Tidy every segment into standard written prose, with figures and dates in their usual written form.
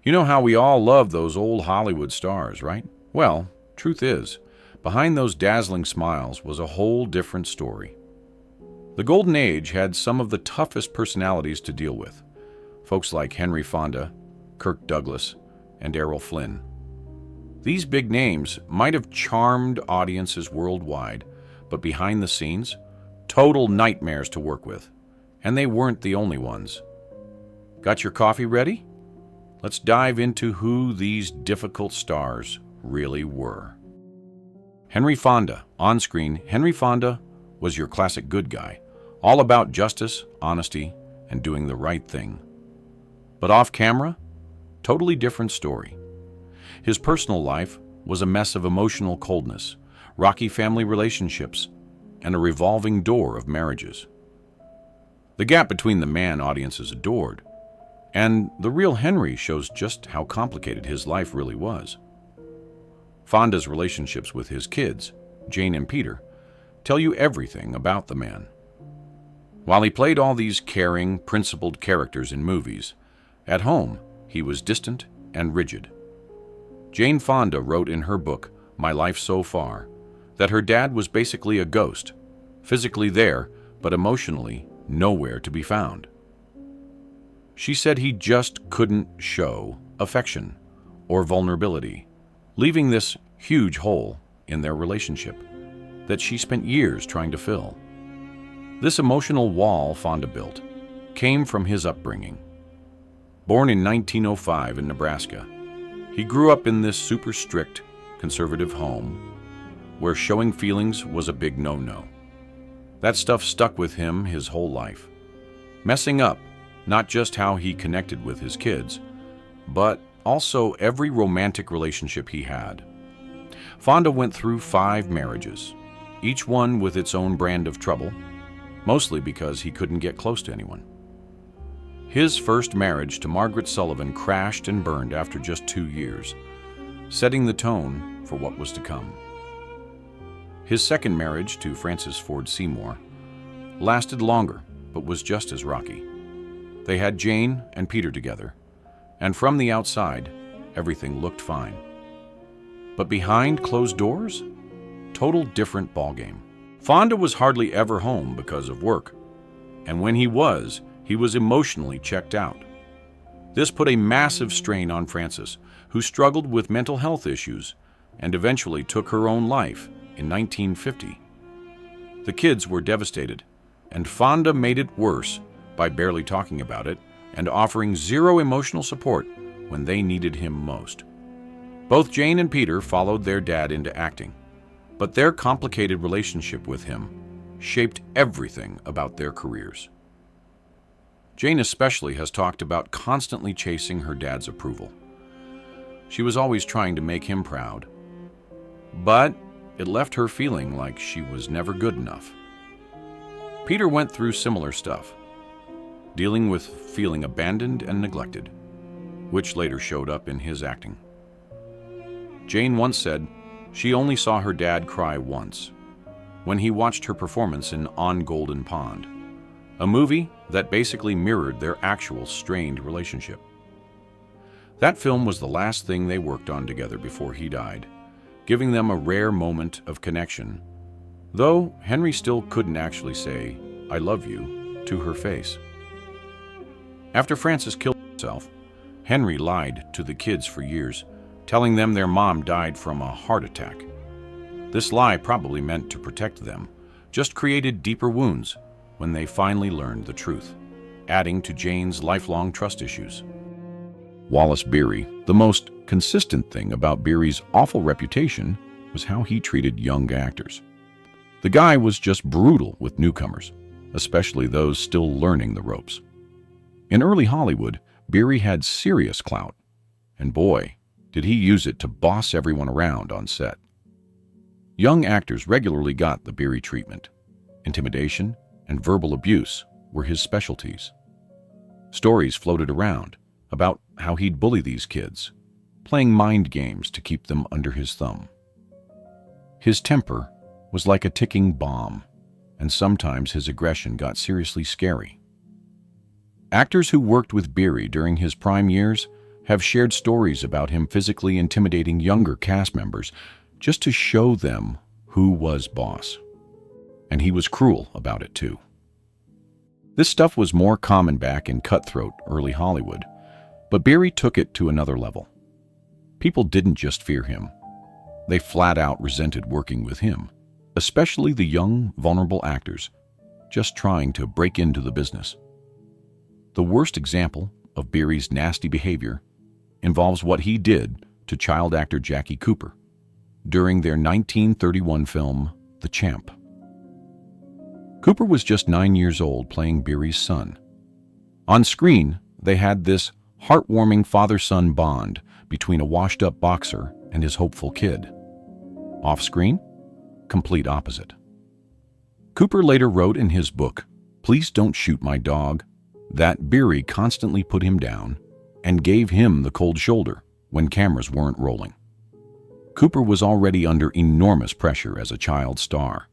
You know how we all love those old Hollywood stars, right? Well, truth is, behind those dazzling smiles was a whole different story. The Golden Age had some of the toughest personalities to deal with. Folks like Henry Fonda, Kirk Douglas, and Errol Flynn. These big names might have charmed audiences worldwide, but behind the scenes, total nightmares to work with. And they weren't the only ones. Got your coffee ready? Let's dive into who these difficult stars really were. Henry Fonda. On screen, Henry Fonda was your classic good guy, all about justice, honesty, and doing the right thing. But off camera, totally different story. His personal life was a mess of emotional coldness, rocky family relationships, and a revolving door of marriages. The gap between the man audiences adored and the real Henry shows just how complicated his life really was. Fonda's relationships with his kids, Jane and Peter, tell you everything about the man. While he played all these caring, principled characters in movies, at home he was distant and rigid. Jane Fonda wrote in her book, My Life So Far, that her dad was basically a ghost, physically there, but emotionally nowhere to be found. She said he just couldn't show affection or vulnerability, leaving this huge hole in their relationship that she spent years trying to fill. This emotional wall Fonda built came from his upbringing. Born in 1905 in Nebraska, he grew up in this super strict, conservative home where showing feelings was a big no-no. That stuff stuck with him his whole life, messing up not just how he connected with his kids, but also every romantic relationship he had. Fonda went through 5 marriages, each one with its own brand of trouble, mostly because he couldn't get close to anyone. His first marriage to Margaret Sullivan crashed and burned after just 2 years, setting the tone for what was to come. His second marriage to Frances Ford Seymour lasted longer, but was just as rocky. They had Jane and Peter together, and from the outside, everything looked fine. But behind closed doors, total different ballgame. Fonda was hardly ever home because of work, and when he was emotionally checked out. This put a massive strain on Frances, who struggled with mental health issues and eventually took her own life in 1950. The kids were devastated, and Fonda made it worse by barely talking about it and offering zero emotional support when they needed him most. Both Jane and Peter followed their dad into acting, but their complicated relationship with him shaped everything about their careers. Jane especially has talked about constantly chasing her dad's approval. She was always trying to make him proud, but it left her feeling like she was never good enough. Peter went through similar stuff, dealing with feeling abandoned and neglected, which later showed up in his acting. Jane once said she only saw her dad cry once, when he watched her performance in On Golden Pond, a movie that basically mirrored their actual strained relationship. That film was the last thing they worked on together before he died, giving them a rare moment of connection, though Henry still couldn't actually say, "I love you," to her face. After Frances killed herself, Henry lied to the kids for years, telling them their mom died from a heart attack. This lie, probably meant to protect them, just created deeper wounds when they finally learned the truth, adding to Jane's lifelong trust issues. Wallace Beery. The most consistent thing about Beery's awful reputation was how he treated young actors. The guy was just brutal with newcomers, especially those still learning the ropes. In early Hollywood, Beery had serious clout, and boy, did he use it to boss everyone around on set. Young actors regularly got the Beery treatment. Intimidation and verbal abuse were his specialties. Stories floated around about how he'd bully these kids, playing mind games to keep them under his thumb. His temper was like a ticking bomb, and sometimes his aggression got seriously scary. Actors who worked with Beery during his prime years have shared stories about him physically intimidating younger cast members just to show them who was boss. And he was cruel about it too. This stuff was more common back in cutthroat early Hollywood, but Beery took it to another level. People didn't just fear him. They flat out resented working with him, especially the young, vulnerable actors just trying to break into the business. The worst example of Beery's nasty behavior involves what he did to child actor Jackie Cooper during their 1931 film, The Champ. Cooper was just 9 years old playing Beery's son. On screen, they had this heartwarming father-son bond between a washed-up boxer and his hopeful kid. Off-screen, complete opposite. Cooper later wrote in his book, "Please Don't Shoot My Dog," that Beery constantly put him down and gave him the cold shoulder when cameras weren't rolling. Cooper was already under enormous pressure as a child star,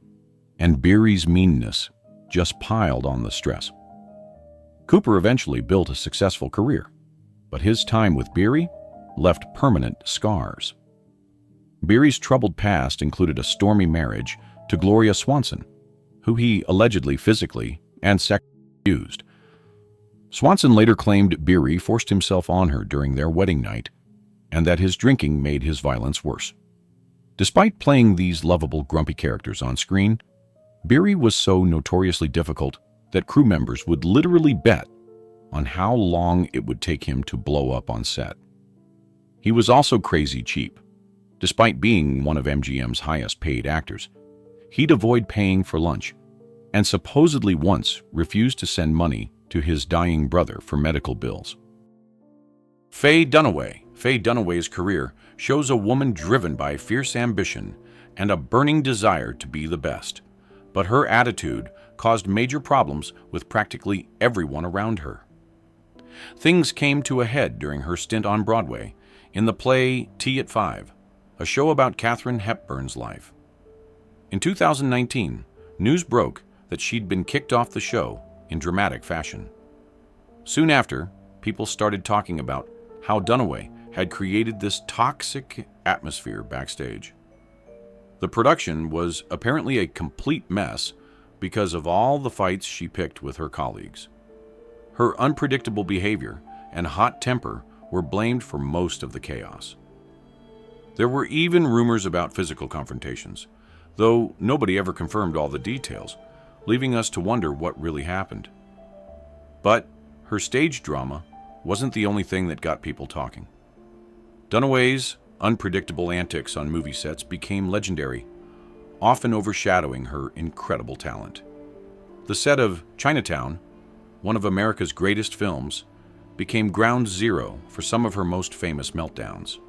and Beery's meanness just piled on the stress. Cooper eventually built a successful career, but his time with Beery left permanent scars. Beery's troubled past included a stormy marriage to Gloria Swanson, who he allegedly physically and sexually abused. Swanson later claimed Beery forced himself on her during their wedding night, and that his drinking made his violence worse. Despite playing these lovable, grumpy characters on screen, Beery was so notoriously difficult that crew members would literally bet on how long it would take him to blow up on set. He was also crazy cheap. Despite being one of MGM's highest-paid actors, he'd avoid paying for lunch, and supposedly once refused to send money to his dying brother for medical bills. Faye Dunaway. Faye Dunaway's career shows a woman driven by fierce ambition and a burning desire to be the best. But her attitude caused major problems with practically everyone around her. Things came to a head during her stint on Broadway in the play Tea at 5, a show about Katharine Hepburn's life. In 2019, news broke that she'd been kicked off the show in dramatic fashion. Soon after, people started talking about how Dunaway had created this toxic atmosphere backstage. The production was apparently a complete mess because of all the fights she picked with her colleagues. Her unpredictable behavior and hot temper were blamed for most of the chaos. There were even rumors about physical confrontations, though nobody ever confirmed all the details, leaving us to wonder what really happened. But her stage drama wasn't the only thing that got people talking. Dunaway's unpredictable antics on movie sets became legendary, often overshadowing her incredible talent. The set of Chinatown, one of America's greatest films, became ground zero for some of her most famous meltdowns.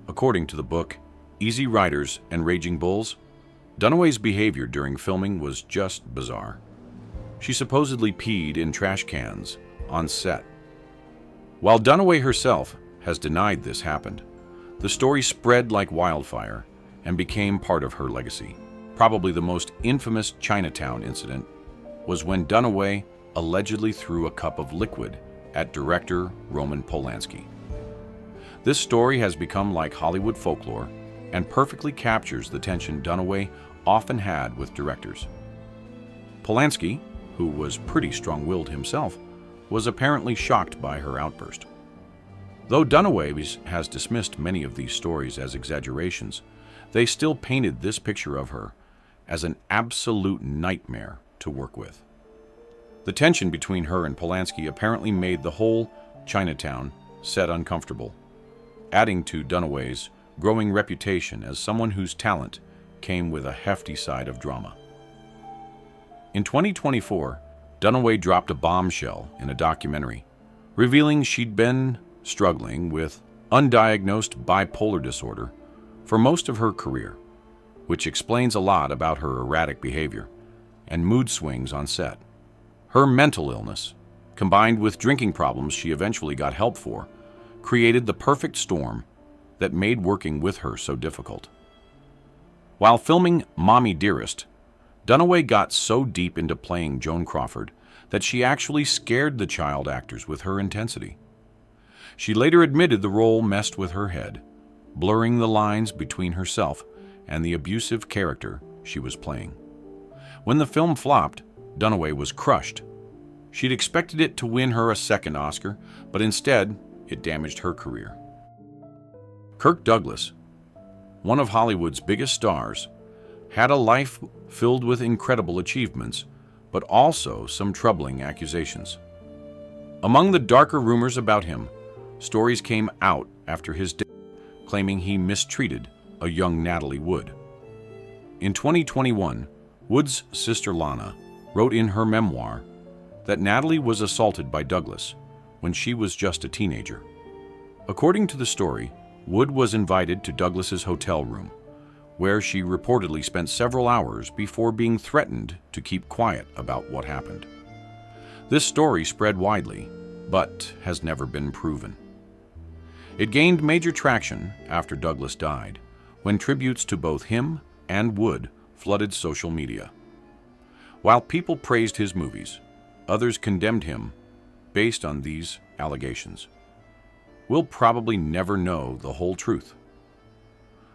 According to the book Easy Riders and Raging Bulls, Dunaway's behavior during filming was just bizarre. She supposedly peed in trash cans on set. While Dunaway herself has denied this happened, the story spread like wildfire and became part of her legacy. Probably the most infamous Chinatown incident was when Dunaway allegedly threw a cup of liquid at director Roman Polanski. This story has become like Hollywood folklore and perfectly captures the tension Dunaway often had with directors. Polanski, who was pretty strong-willed himself, was apparently shocked by her outburst. Though Dunaway has dismissed many of these stories as exaggerations, they still painted this picture of her as an absolute nightmare to work with. The tension between her and Polanski apparently made the whole Chinatown set uncomfortable, adding to Dunaway's growing reputation as someone whose talent came with a hefty side of drama. In 2024, Dunaway dropped a bombshell in a documentary, revealing she'd been struggling with undiagnosed bipolar disorder for most of her career, which explains a lot about her erratic behavior and mood swings on set. Her mental illness, combined with drinking problems she eventually got help for, created the perfect storm that made working with her so difficult. While filming Mommy Dearest, Dunaway got so deep into playing Joan Crawford that she actually scared the child actors with her intensity. She later admitted the role messed with her head, blurring the lines between herself and the abusive character she was playing. When the film flopped, Dunaway was crushed. She'd expected it to win her a second Oscar, but instead, it damaged her career. Kirk Douglas, one of Hollywood's biggest stars, had a life filled with incredible achievements, but also some troubling accusations. Among the darker rumors about him, stories came out after his death claiming he mistreated a young Natalie Wood. In 2021, Wood's sister Lana wrote in her memoir that Natalie was assaulted by Douglas when she was just a teenager. According to the story, Wood was invited to Douglas's hotel room, where she reportedly spent several hours before being threatened to keep quiet about what happened. This story spread widely, but has never been proven. It gained major traction after Douglas died, when tributes to both him and Wood flooded social media. While people praised his movies, others condemned him based on these allegations. We'll probably never know the whole truth.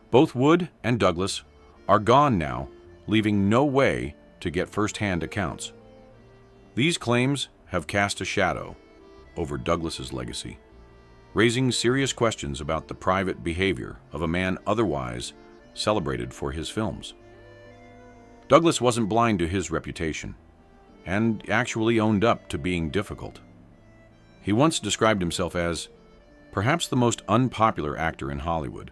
Both Wood and Douglas are gone now, leaving no way to get first-hand accounts. These claims have cast a shadow over Douglas's legacy, raising serious questions about the private behavior of a man otherwise celebrated for his films. Douglas wasn't blind to his reputation, and actually owned up to being difficult. He once described himself as perhaps the most unpopular actor in Hollywood,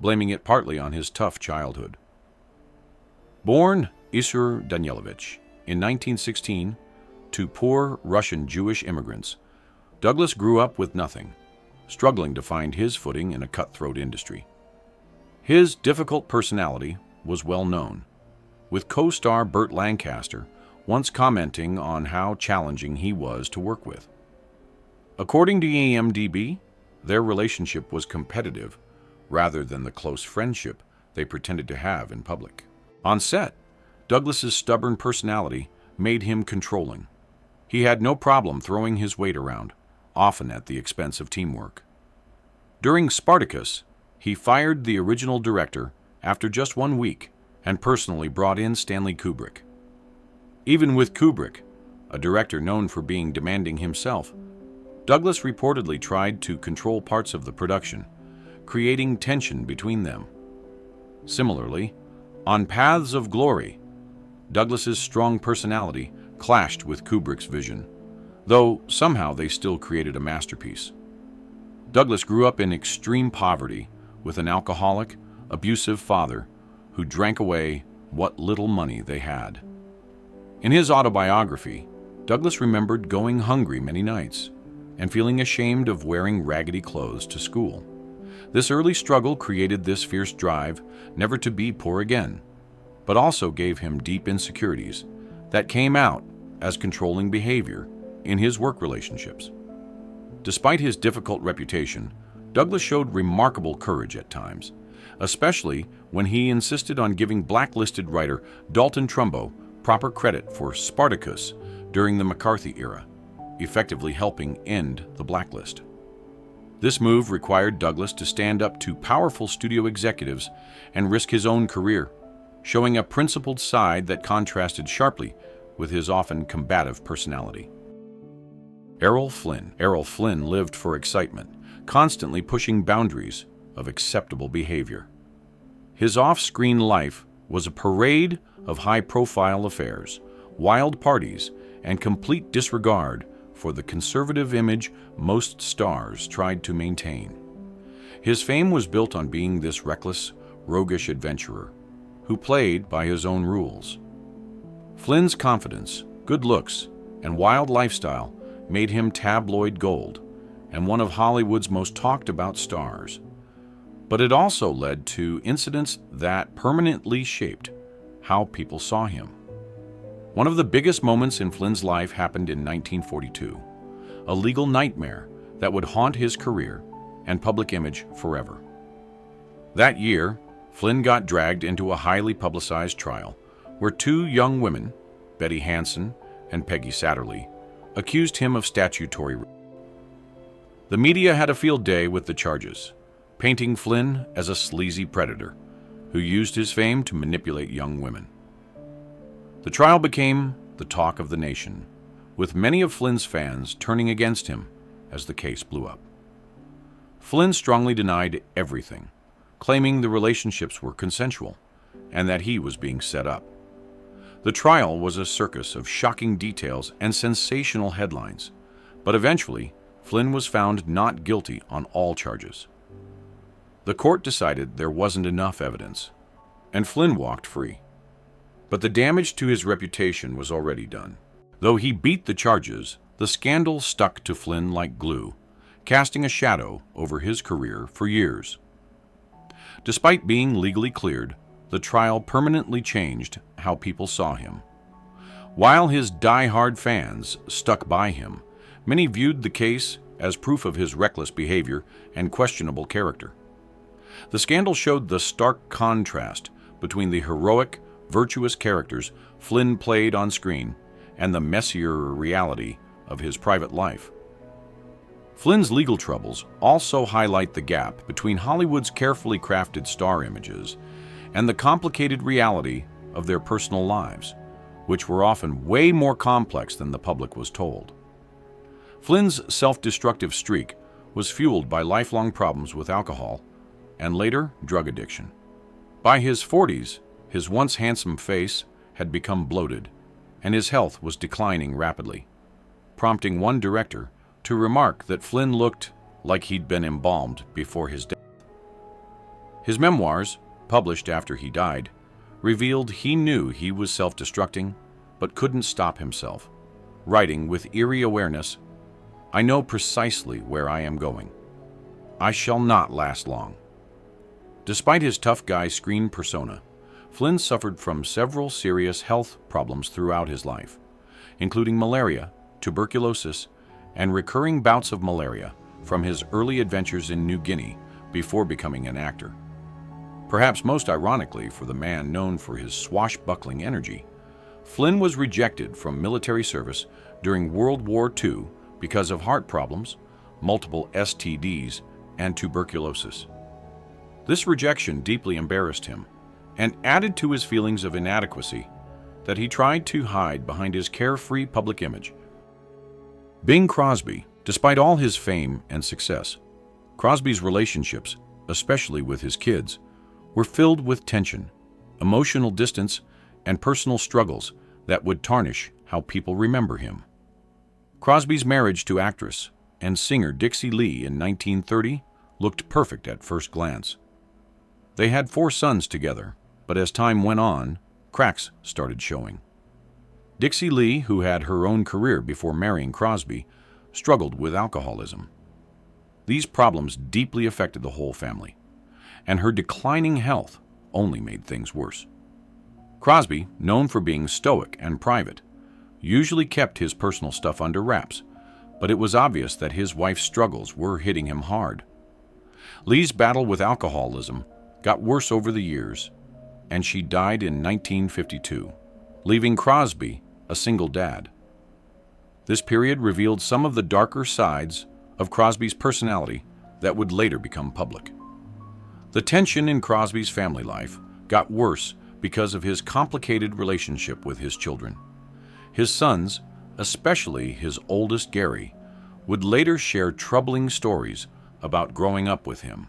blaming it partly on his tough childhood. Born Isur Danielovich in 1916 to poor Russian Jewish immigrants, Douglas grew up with nothing, struggling to find his footing in a cutthroat industry. His difficult personality was well known, with co-star Burt Lancaster once commenting on how challenging he was to work with. According to IMDb, their relationship was competitive rather than the close friendship they pretended to have in public. On set, Douglas's stubborn personality made him controlling. He had no problem throwing his weight around, often at the expense of teamwork. During Spartacus, he fired the original director after just 1 week and personally brought in Stanley Kubrick. Even with Kubrick, a director known for being demanding himself, Douglas reportedly tried to control parts of the production, creating tension between them. Similarly, on Paths of Glory, Douglas's strong personality clashed with Kubrick's vision, though somehow they still created a masterpiece. Douglas grew up in extreme poverty with an alcoholic, abusive father who drank away what little money they had. In his autobiography, Douglas remembered going hungry many nights and feeling ashamed of wearing raggedy clothes to school. This early struggle created this fierce drive never to be poor again, but also gave him deep insecurities that came out as controlling behavior in his work relationships. Despite his difficult reputation, Douglas showed remarkable courage at times, especially when he insisted on giving blacklisted writer Dalton Trumbo proper credit for Spartacus during the McCarthy era, effectively helping end the blacklist. This move required Douglas to stand up to powerful studio executives and risk his own career, showing a principled side that contrasted sharply with his often combative personality. Errol Flynn. Errol Flynn lived for excitement, constantly pushing boundaries of acceptable behavior. His off-screen life was a parade of high-profile affairs, wild parties, and complete disregard for the conservative image most stars tried to maintain. His fame was built on being this reckless, roguish adventurer who played by his own rules. Flynn's confidence, good looks, and wild lifestyle made him tabloid gold and one of Hollywood's most talked-about stars. But it also led to incidents that permanently shaped how people saw him. One of the biggest moments in Flynn's life happened in 1942, a legal nightmare that would haunt his career and public image forever. That year, Flynn got dragged into a highly publicized trial where 2 young women, Betty Hansen and Peggy Satterlee, accused him of statutory rape. The media had a field day with the charges, painting Flynn as a sleazy predator who used his fame to manipulate young women. The trial became the talk of the nation, with many of Flynn's fans turning against him as the case blew up. Flynn strongly denied everything, claiming the relationships were consensual and that he was being set up. The trial was a circus of shocking details and sensational headlines, but eventually Flynn was found not guilty on all charges. The court decided there wasn't enough evidence, and Flynn walked free. But the damage to his reputation was already done. Though he beat the charges, the scandal stuck to Flynn like glue, casting a shadow over his career for years. Despite being legally cleared, the trial permanently changed how people saw him. While his die-hard fans stuck by him, many viewed the case as proof of his reckless behavior and questionable character. The scandal showed the stark contrast between the heroic, virtuous characters Flynn played on screen and the messier reality of his private life. Flynn's legal troubles also highlight the gap between Hollywood's carefully crafted star images and the complicated reality of their personal lives, which were often way more complex than the public was told. Flynn's self-destructive streak was fueled by lifelong problems with alcohol and later drug addiction. By his 40s, his once handsome face had become bloated, and his health was declining rapidly, prompting one director to remark that Flynn looked like he'd been embalmed before his death. His memoirs, published after he died, revealed he knew he was self-destructing, but couldn't stop himself, writing with eerie awareness, "I know precisely where I am going. I shall not last long." Despite his tough guy screen persona, Flynn suffered from several serious health problems throughout his life, including malaria, tuberculosis, and recurring bouts of malaria from his early adventures in New Guinea before becoming an actor. Perhaps most ironically for the man known for his swashbuckling energy, Flynn was rejected from military service during World War II because of heart problems, multiple STDs, and tuberculosis. This rejection deeply embarrassed him and added to his feelings of inadequacy that he tried to hide behind his carefree public image. Bing Crosby, despite all his fame and success, Crosby's relationships, especially with his kids, were filled with tension, emotional distance, and personal struggles that would tarnish how people remember him. Crosby's marriage to actress and singer Dixie Lee in 1930 looked perfect at first glance. They had 4 sons together, but as time went on, cracks started showing. Dixie Lee, who had her own career before marrying Crosby, struggled with alcoholism. These problems deeply affected the whole family, and her declining health only made things worse. Crosby, known for being stoic and private, usually kept his personal stuff under wraps, but it was obvious that his wife's struggles were hitting him hard. Lee's battle with alcoholism got worse over the years, and she died in 1952, leaving Crosby a single dad. This period revealed some of the darker sides of Crosby's personality that would later become public. The tension in Crosby's family life got worse because of his complicated relationship with his children. His sons, especially his oldest Gary, would later share troubling stories about growing up with him.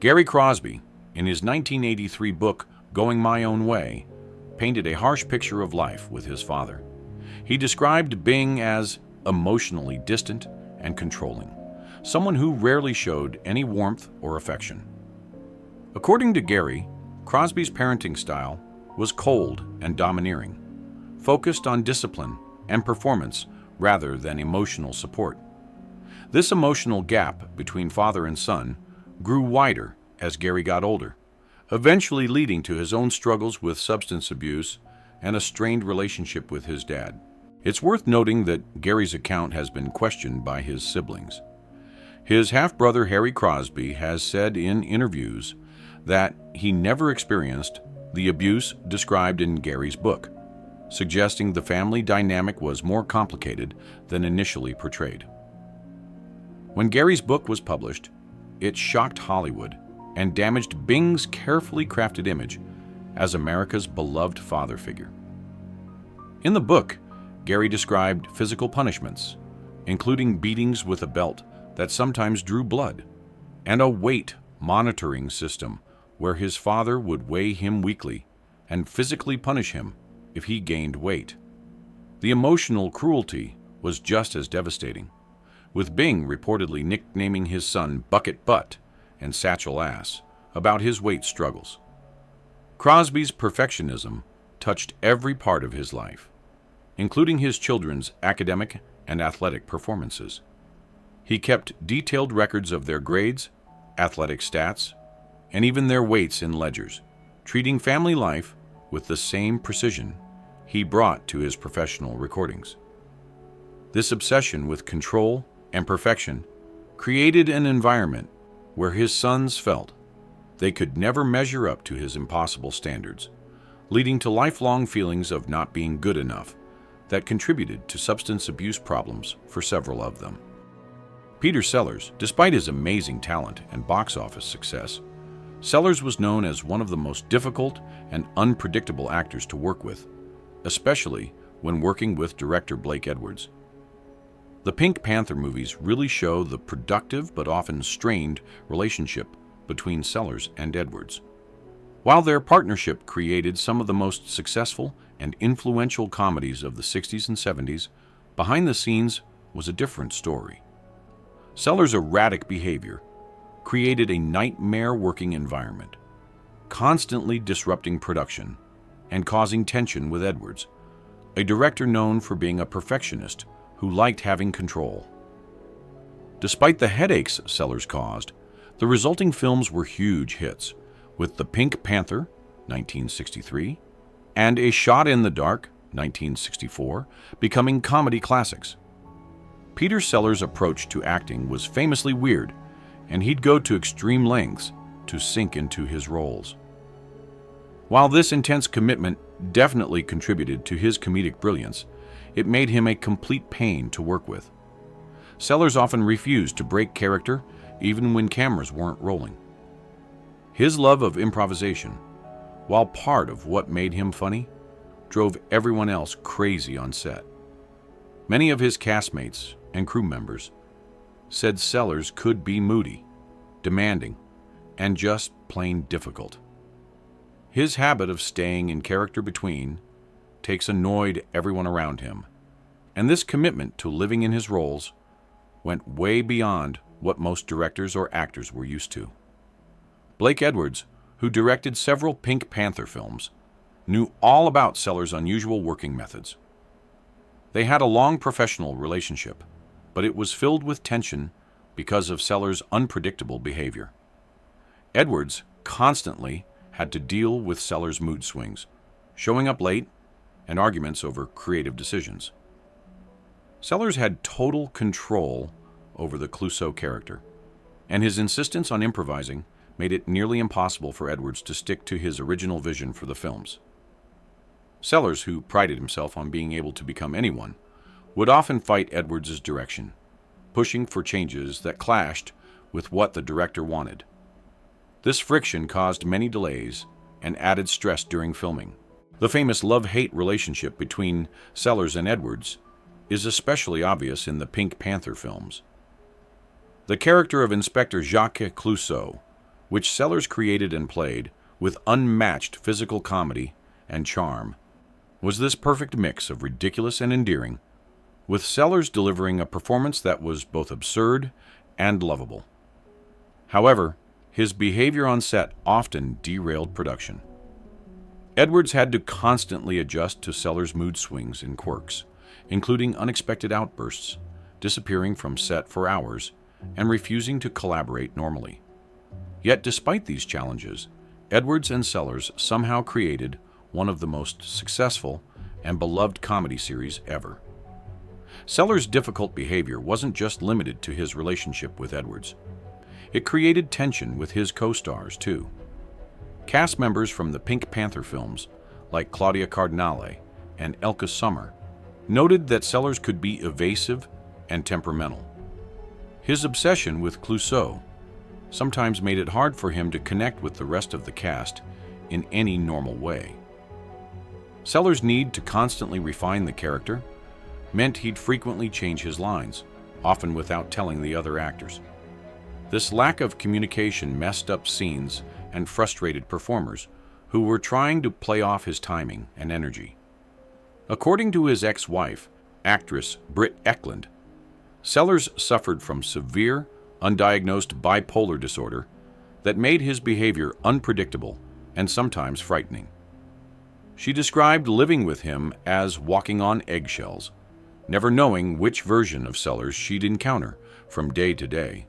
Gary Crosby, in his 1983 book, Going My Own Way, painted a harsh picture of life with his father. He described Bing as emotionally distant and controlling, someone who rarely showed any warmth or affection. According to Gary, Crosby's parenting style was cold and domineering, focused on discipline and performance rather than emotional support. This emotional gap between father and son grew wider as Gary got older, eventually leading to his own struggles with substance abuse and a strained relationship with his dad. It's worth noting that Gary's account has been questioned by his siblings. His half-brother Harry Crosby has said in interviews that he never experienced the abuse described in Gary's book, suggesting the family dynamic was more complicated than initially portrayed. When Gary's book was published, it shocked Hollywood and damaged Bing's carefully crafted image as America's beloved father figure. In the book, Gary described physical punishments, including beatings with a belt that sometimes drew blood, and a weight monitoring system where his father would weigh him weekly and physically punish him if he gained weight. The emotional cruelty was just as devastating, with Bing reportedly nicknaming his son Bucket Butt and Satchel Ass about his weight struggles. Crosby's perfectionism touched every part of his life, including his children's academic and athletic performances. He kept detailed records of their grades, athletic stats, and even their weights in ledgers, treating family life with the same precision he brought to his professional recordings. This obsession with control and perfection created an environment where his sons felt they could never measure up to his impossible standards, leading to lifelong feelings of not being good enough that contributed to substance abuse problems for several of them. Peter Sellers, despite his amazing talent and box office success, Sellers was known as one of the most difficult and unpredictable actors to work with, especially when working with director Blake Edwards. The Pink Panther movies really show the productive but often strained relationship between Sellers and Edwards. While their partnership created some of the most successful and influential comedies of the 60s and 70s, behind the scenes was a different story. Sellers' erratic behavior created a nightmare working environment, constantly disrupting production and causing tension with Edwards, a director known for being a perfectionist who liked having control. Despite the headaches Sellers caused, the resulting films were huge hits, with The Pink Panther, 1963, and A Shot in the Dark, 1964, becoming comedy classics. Peter Sellers' approach to acting was famously weird, and he'd go to extreme lengths to sink into his roles. While this intense commitment definitely contributed to his comedic brilliance, it made him a complete pain to work with. Sellers often refused to break character even when cameras weren't rolling. His love of improvisation, while part of what made him funny, drove everyone else crazy on set. Many of his castmates and crew members said Sellers could be moody, demanding, and just plain difficult. His habit of staying in character between takes annoyed everyone around him, and this commitment to living in his roles went way beyond what most directors or actors were used to. Blake Edwards, who directed several Pink Panther films, knew all about Sellers' unusual working methods. They had a long professional relationship, but it was filled with tension because of Sellers' unpredictable behavior. Edwards constantly had to deal with Sellers' mood swings, showing up late, and arguments over creative decisions. Sellers had total control over the Clouseau character, and his insistence on improvising made it nearly impossible for Edwards to stick to his original vision for the films. Sellers, who prided himself on being able to become anyone, would often fight Edwards' direction, pushing for changes that clashed with what the director wanted. This friction caused many delays and added stress during filming. The famous love-hate relationship between Sellers and Edwards is especially obvious in the Pink Panther films. The character of Inspector Jacques Clouseau, which Sellers created and played with unmatched physical comedy and charm, was this perfect mix of ridiculous and endearing, with Sellers delivering a performance that was both absurd and lovable. However, his behavior on set often derailed production. Edwards had to constantly adjust to Sellers' mood swings and quirks, including unexpected outbursts, disappearing from set for hours, and refusing to collaborate normally. Yet despite these challenges, Edwards and Sellers somehow created one of the most successful and beloved comedy series ever. Sellers' difficult behavior wasn't just limited to his relationship with Edwards. It created tension with his co-stars, too. Cast members from the Pink Panther films, like Claudia Cardinale and Elka Summer, noted that Sellers could be evasive and temperamental. His obsession with Clouseau sometimes made it hard for him to connect with the rest of the cast in any normal way. Sellers' need to constantly refine the character meant he'd frequently change his lines, often without telling the other actors. This lack of communication messed up scenes and frustrated performers who were trying to play off his timing and energy. According to his ex-wife, actress Britt Ekland, Sellers suffered from severe, undiagnosed bipolar disorder that made his behavior unpredictable and sometimes frightening. She described living with him as walking on eggshells, never knowing which version of Sellers she'd encounter from day to day.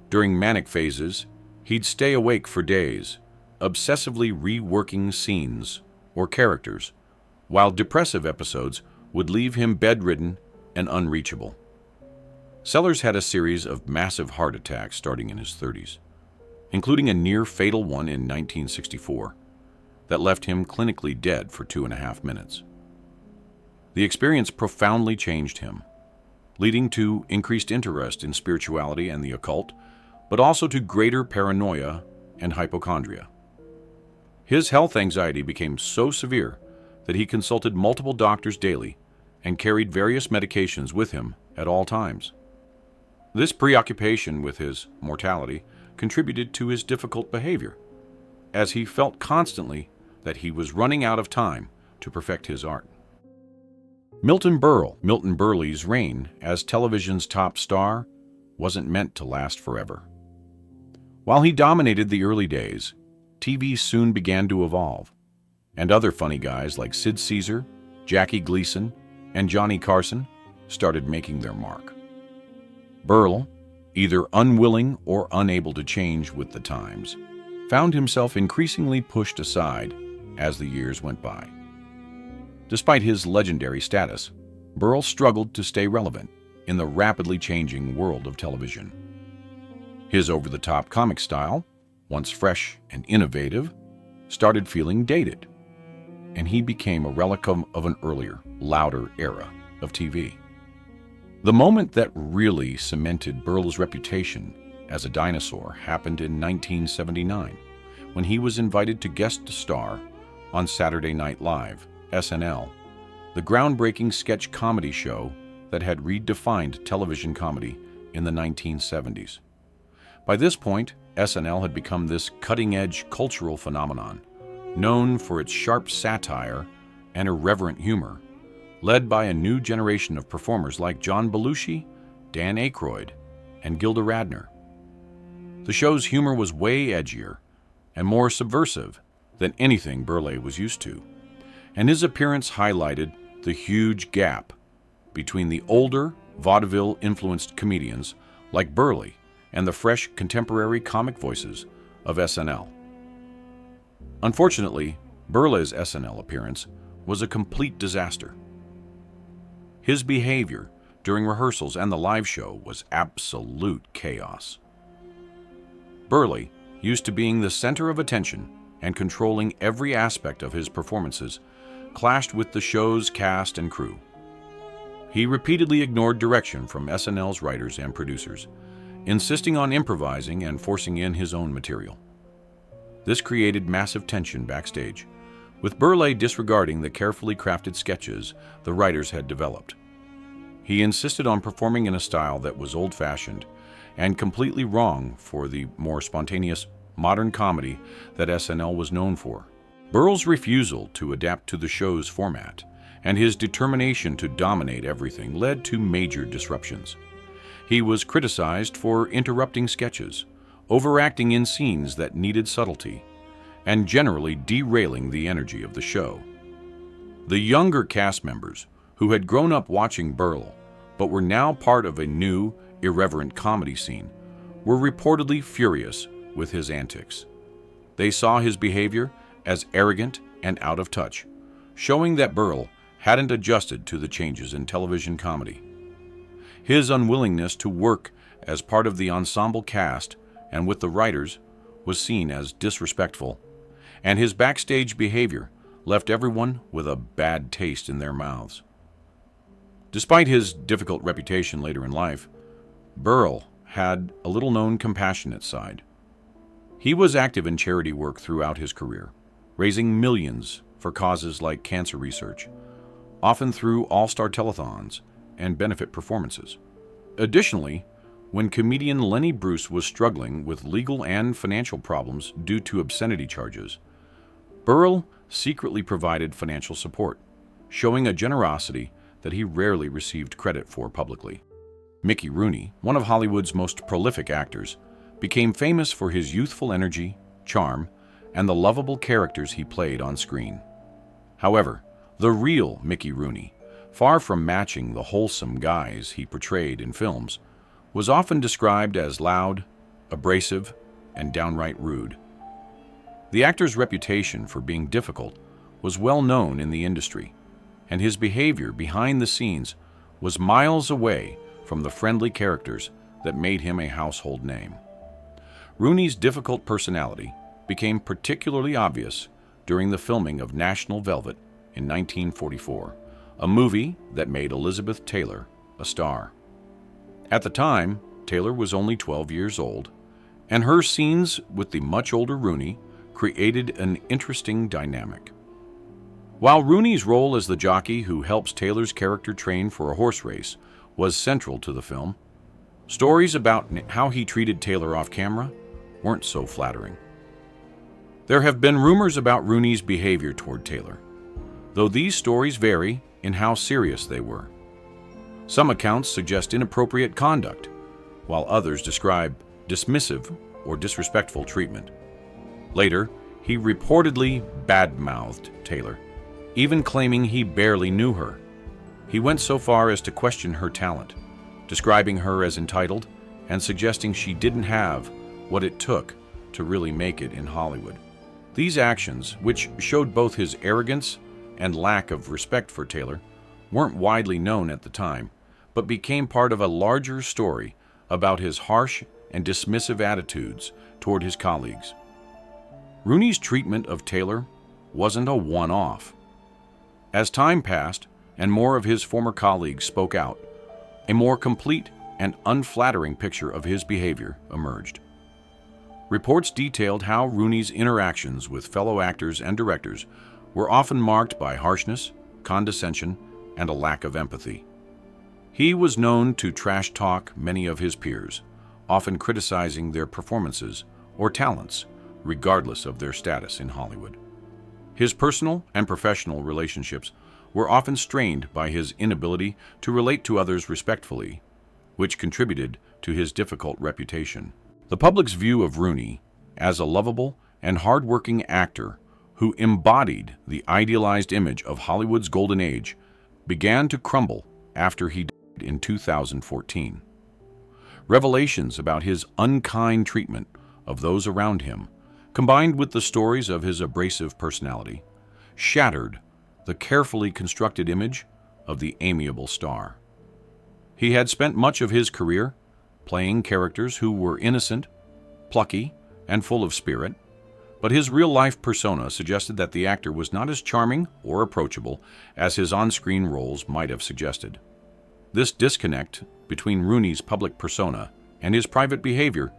During manic phases, he'd stay awake for days, obsessively reworking scenes or characters, while depressive episodes would leave him bedridden and unreachable. Sellers had a series of massive heart attacks starting in his 30s, including a near-fatal one in 1964 that left him clinically dead for 2.5 minutes. The experience profoundly changed him, leading to increased interest in spirituality and the occult, but also to greater paranoia and hypochondria. His health anxiety became so severe that he consulted multiple doctors daily and carried various medications with him at all times. This preoccupation with his mortality contributed to his difficult behavior, as he felt constantly that he was running out of time to perfect his art. Milton Berle's reign as television's top star wasn't meant to last forever. While he dominated the early days, TV soon began to evolve, and other funny guys like Sid Caesar, Jackie Gleason, and Johnny Carson started making their mark. Berle, either unwilling or unable to change with the times, found himself increasingly pushed aside as the years went by. Despite his legendary status, Berle struggled to stay relevant in the rapidly changing world of television. His over-the-top comic style, once fresh and innovative, started feeling dated, and he became a relic of an earlier, louder era of TV. The moment that really cemented Berle's reputation as a dinosaur happened in 1979, when he was invited to guest star on Saturday Night Live, SNL, the groundbreaking sketch comedy show that had redefined television comedy in the 1970s. By this point, SNL had become this cutting-edge cultural phenomenon, known for its sharp satire and irreverent humor, led by a new generation of performers like John Belushi, Dan Aykroyd, and Gilda Radner. The show's humor was way edgier and more subversive than anything Berle was used to, and his appearance highlighted the huge gap between the older, vaudeville-influenced comedians like Berle and the fresh contemporary comic voices of SNL. Unfortunately, Berle's SNL appearance was a complete disaster. His behavior during rehearsals and the live show was absolute chaos. Berle, used to being the center of attention and controlling every aspect of his performances, clashed with the show's cast and crew. He repeatedly ignored direction from SNL's writers and producers, insisting on improvising and forcing in his own material. This created massive tension backstage, with Berle disregarding the carefully crafted sketches the writers had developed. He insisted on performing in a style that was old-fashioned and completely wrong for the more spontaneous modern comedy that SNL was known for. Berle's refusal to adapt to the show's format and his determination to dominate everything led to major disruptions. He was criticized for interrupting sketches, overacting in scenes that needed subtlety, and generally derailing the energy of the show. The younger cast members, who had grown up watching Berle but were now part of a new, irreverent comedy scene, were reportedly furious with his antics. They saw his behavior as arrogant and out of touch, showing that Berle hadn't adjusted to the changes in television comedy. His unwillingness to work as part of the ensemble cast and with the writers was seen as disrespectful, and his backstage behavior left everyone with a bad taste in their mouths. Despite his difficult reputation later in life, Berle had a little-known compassionate side. He was active in charity work throughout his career, raising millions for causes like cancer research, often through all-star telethons and benefit performances. Additionally, when comedian Lenny Bruce was struggling with legal and financial problems due to obscenity charges, Berle secretly provided financial support, showing a generosity that he rarely received credit for publicly. Mickey Rooney, one of Hollywood's most prolific actors, became famous for his youthful energy, charm, and the lovable characters he played on screen. However, the real Mickey Rooney, far from matching the wholesome guise he portrayed in films, was often described as loud, abrasive, and downright rude. The actor's reputation for being difficult was well known in the industry, and his behavior behind the scenes was miles away from the friendly characters that made him a household name. Rooney's difficult personality became particularly obvious during the filming of National Velvet in 1944, a movie that made Elizabeth Taylor a star. At the time, Taylor was only 12 years old, and her scenes with the much older Rooney created an interesting dynamic. While Rooney's role as the jockey who helps Taylor's character train for a horse race was central to the film, stories about how he treated Taylor off camera weren't so flattering. There have been rumors about Rooney's behavior toward Taylor, though these stories vary in how serious they were. Some accounts suggest inappropriate conduct, while others describe dismissive or disrespectful treatment. Later, he reportedly badmouthed Taylor, even claiming he barely knew her. He went so far as to question her talent, describing her as entitled and suggesting she didn't have what it took to really make it in Hollywood. These actions, which showed both his arrogance and lack of respect for Taylor, weren't widely known at the time, but became part of a larger story about his harsh and dismissive attitudes toward his colleagues. Rooney's treatment of Taylor wasn't a one-off. As time passed and more of his former colleagues spoke out, a more complete and unflattering picture of his behavior emerged. Reports detailed how Rooney's interactions with fellow actors and directors were often marked by harshness, condescension, and a lack of empathy. He was known to trash talk many of his peers, often criticizing their performances or talents, regardless of their status in Hollywood. His personal and professional relationships were often strained by his inability to relate to others respectfully, which contributed to his difficult reputation. The public's view of Rooney as a lovable and hard-working actor who embodied the idealized image of Hollywood's golden age began to crumble after he died in 2014. Revelations about his unkind treatment of those around him, combined with the stories of his abrasive personality, shattered the carefully constructed image of the amiable star. He had spent much of his career playing characters who were innocent, plucky, and full of spirit, but his real-life persona suggested that the actor was not as charming or approachable as his on-screen roles might have suggested. This disconnect between Rooney's public persona and his private behavior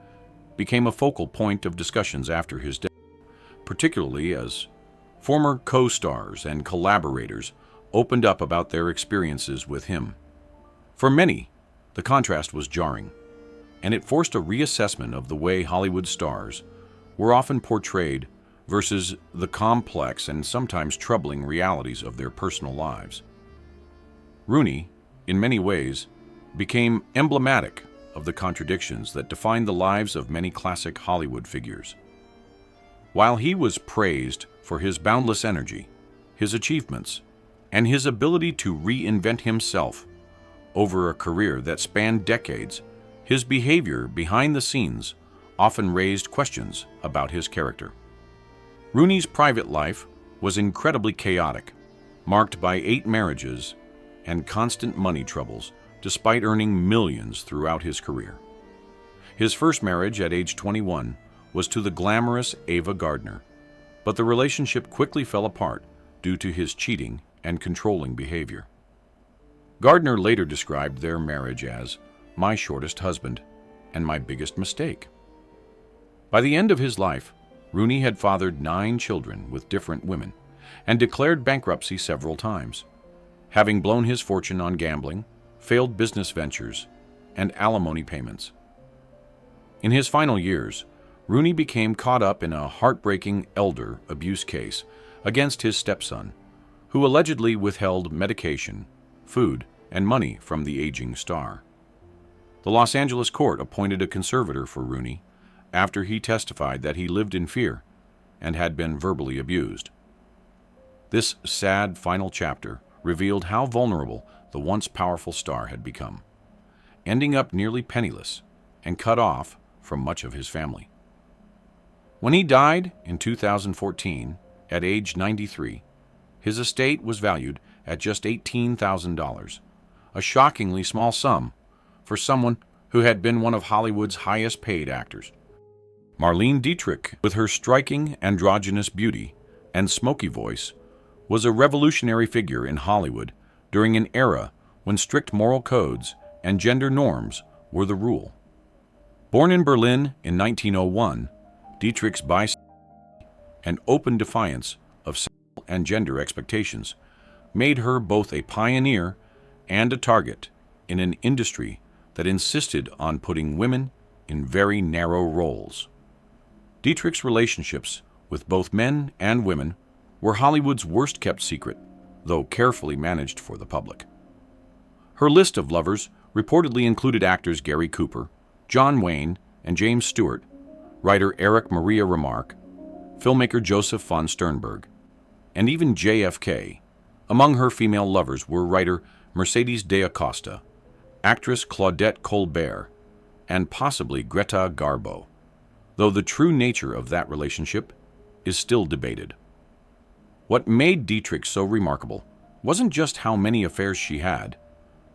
became a focal point of discussions after his death, particularly as former co-stars and collaborators opened up about their experiences with him. For many, the contrast was jarring, and it forced a reassessment of the way Hollywood stars were often portrayed versus the complex and sometimes troubling realities of their personal lives. Rooney, in many ways, became emblematic of the contradictions that defined the lives of many classic Hollywood figures. While he was praised for his boundless energy, his achievements, and his ability to reinvent himself over a career that spanned decades, his behavior behind the scenes often raised questions about his character. Rooney's private life was incredibly chaotic, marked by 8 marriages and constant money troubles, despite earning millions throughout his career. His first marriage at age 21 was to the glamorous Ava Gardner, but the relationship quickly fell apart due to his cheating and controlling behavior. Gardner later described their marriage as my shortest husband, and my biggest mistake. By the end of his life, Rooney had fathered 9 children with different women and declared bankruptcy several times, having blown his fortune on gambling, failed business ventures, and alimony payments. In his final years, Rooney became caught up in a heartbreaking elder abuse case against his stepson, who allegedly withheld medication, food, and money from the aging star. The Los Angeles court appointed a conservator for Rooney after he testified that he lived in fear and had been verbally abused. This sad final chapter revealed how vulnerable the once powerful star had become, ending up nearly penniless and cut off from much of his family. When he died in 2014, at age 93, his estate was valued at just $18,000, a shockingly small sum for someone who had been one of Hollywood's highest-paid actors. Marlene Dietrich, with her striking androgynous beauty and smoky voice, was a revolutionary figure in Hollywood during an era when strict moral codes and gender norms were the rule. Born in Berlin in 1901, Dietrich's bisexuality and open defiance of sexual and gender expectations made her both a pioneer and a target in an industry that insisted on putting women in very narrow roles. Dietrich's relationships with both men and women were Hollywood's worst-kept secret, though carefully managed for the public. Her list of lovers reportedly included actors Gary Cooper, John Wayne, and James Stewart, writer Eric Maria Remarque, filmmaker Joseph von Sternberg, and even JFK. Among her female lovers were writer Mercedes de Acosta, actress Claudette Colbert, and possibly Greta Garbo, though the true nature of that relationship is still debated. What made Dietrich so remarkable wasn't just how many affairs she had,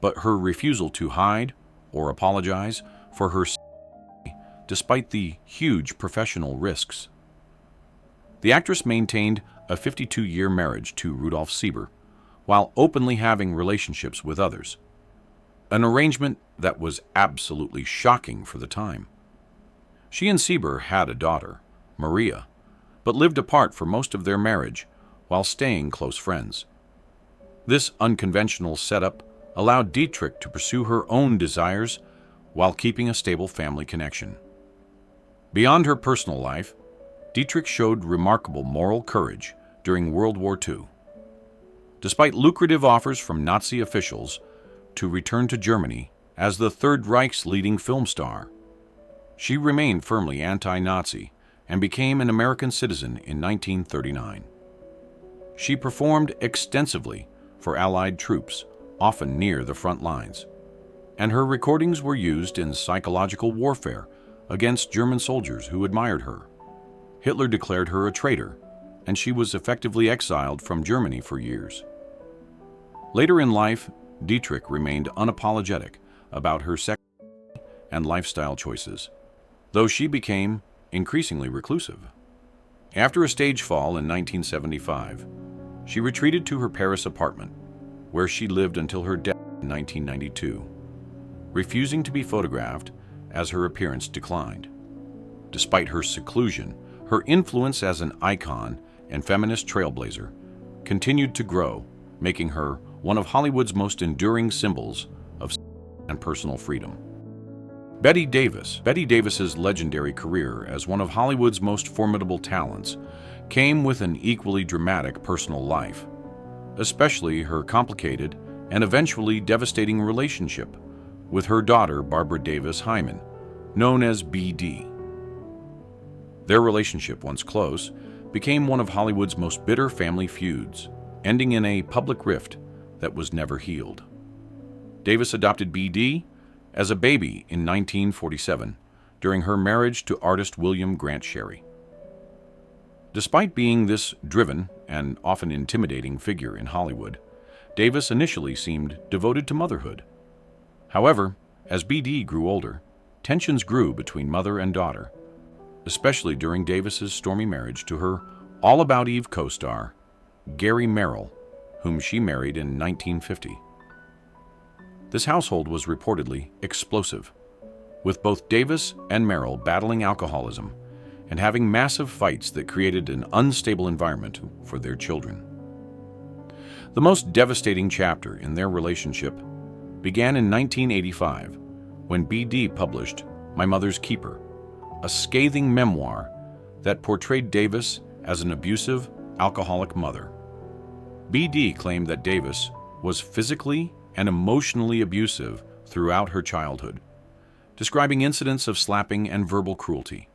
but her refusal to hide or apologize for her despite the huge professional risks. The actress maintained a 52-year marriage to Rudolph Sieber, while openly having relationships with others, an arrangement that was absolutely shocking for the time. She and Sieber had a daughter, Maria, but lived apart for most of their marriage while staying close friends. This unconventional setup allowed Dietrich to pursue her own desires while keeping a stable family connection. Beyond her personal life, Dietrich showed remarkable moral courage during World War II. Despite lucrative offers from Nazi officials to return to Germany as the Third Reich's leading film star, she remained firmly anti-Nazi and became an American citizen in 1939. She performed extensively for Allied troops, often near the front lines, and her recordings were used in psychological warfare against German soldiers who admired her. Hitler declared her a traitor, and she was effectively exiled from Germany for years. Later in life, Dietrich remained unapologetic about her sex and lifestyle choices, though she became increasingly reclusive. After a stage fall in 1975, she retreated to her Paris apartment, where she lived until her death in 1992, refusing to be photographed as her appearance declined. Despite her seclusion, her influence as an icon and feminist trailblazer continued to grow, making her one of Hollywood's most enduring symbols of and personal freedom. Bette Davis. Bette Davis's legendary career as one of Hollywood's most formidable talents came with an equally dramatic personal life, especially her complicated and eventually devastating relationship with her daughter Barbara Davis Hyman, known as BD. Their relationship, once close, became one of Hollywood's most bitter family feuds, ending in a public rift that was never healed. Davis adopted BD as a baby in 1947 during her marriage to artist William Grant Sherry. Despite being this driven and often intimidating figure in Hollywood, Davis initially seemed devoted to motherhood. However, as BD grew older, tensions grew between mother and daughter, especially during Davis's stormy marriage to her All About Eve co-star, Gary Merrill, whom she married in 1950. This household was reportedly explosive, with both Davis and Merrill battling alcoholism and having massive fights that created an unstable environment for their children. The most devastating chapter in their relationship began in 1985 when B.D. published My Mother's Keeper, a scathing memoir that portrayed Davis as an abusive, alcoholic mother. B.D. claimed that Davis was physically and emotionally abusive throughout her childhood, describing incidents of slapping and verbal cruelty.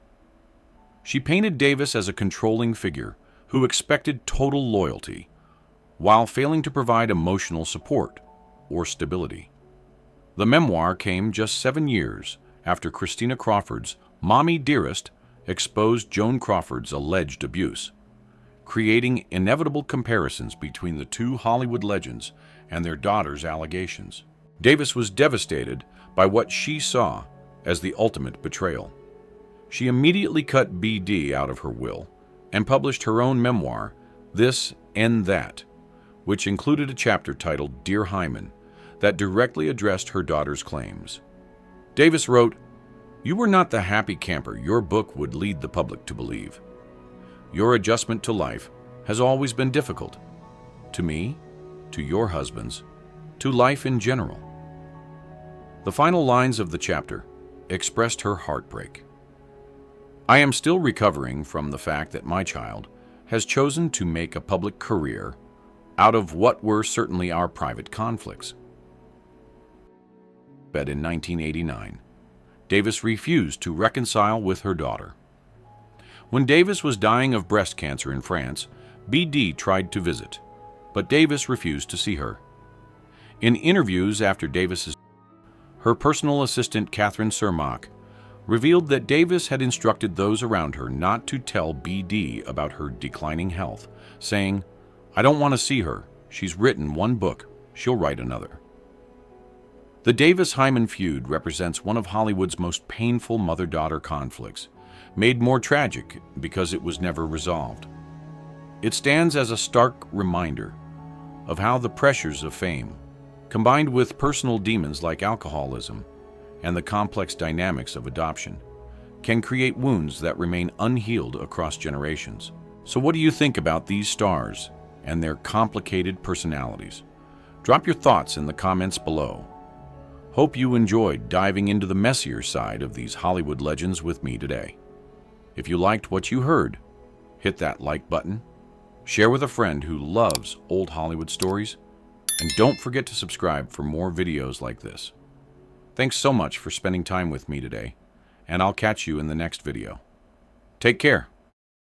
She painted Davis as a controlling figure who expected total loyalty, while failing to provide emotional support or stability. The memoir came just 7 years after Christina Crawford's Mommy Dearest exposed Joan Crawford's alleged abuse, creating inevitable comparisons between the two Hollywood legends and their daughter's allegations. Davis was devastated by what she saw as the ultimate betrayal. She immediately cut B.D. out of her will and published her own memoir, This and That, which included a chapter titled Dear Hyman that directly addressed her daughter's claims. Davis wrote, "You were not the happy camper your book would lead the public to believe. Your adjustment to life has always been difficult. To me, to your husbands, to life in general." The final lines of the chapter expressed her heartbreak. "I am still recovering from the fact that my child has chosen to make a public career out of what were certainly our private conflicts." But in 1989, Davis refused to reconcile with her daughter. When Davis was dying of breast cancer in France, B.D. tried to visit, but Davis refused to see her. In interviews after Davis's death, her personal assistant Catherine Cermak revealed that Davis had instructed those around her not to tell B.D. about her declining health, saying, "I don't want to see her. She's written one book. She'll write another." The Davis-Hyman feud represents one of Hollywood's most painful mother-daughter conflicts, made more tragic because it was never resolved. It stands as a stark reminder of how the pressures of fame, combined with personal demons like alcoholism and the complex dynamics of adoption, can create wounds that remain unhealed across generations. So what do you think about these stars and their complicated personalities? Drop your thoughts in the comments below. Hope you enjoyed diving into the messier side of these Hollywood legends with me today. If you liked what you heard, hit that like button, share with a friend who loves old Hollywood stories, and don't forget to subscribe for more videos like this. Thanks so much for spending time with me today, and I'll catch you in the next video. Take care.